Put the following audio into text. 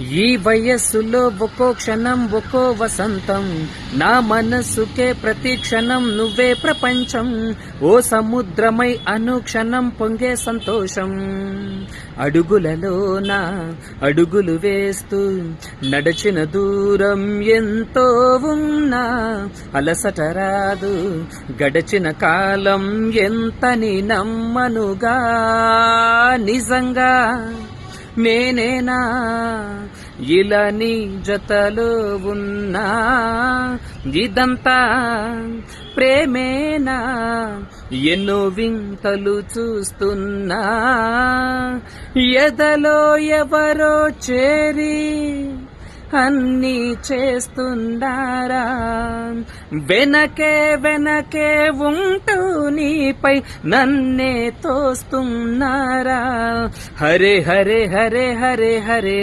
ఈ వయస్సులో ఒక్కో క్షణం ఒక్కో వసంతం, నా మనస్సుకే ప్రతి క్షణం నువ్వే ప్రపంచం. ఓ సముద్రమై అనుక్షణం పొంగే సంతోషం. అడుగులలోన అడుగులు వేస్తూ నడిచిన దూరం ఎంతో ఉన్నా అలసట రాదు. గడిచిన కాలం ఎంతని నమ్మనుగా, నిజంగా నేనేనా ఇలా నీ జతలో ఉన్నా? ఇదంతా ప్రేమేనా? ఎన్నో వింతలు చూస్తున్నా. ఎదలో ఎవరో చేరి అన్నీ చేస్తున్నారా? వెనకే వెనకే ఉంటూ నీపై నన్నే తోస్తున్నారా? హరే హరే హరే హరే హరే.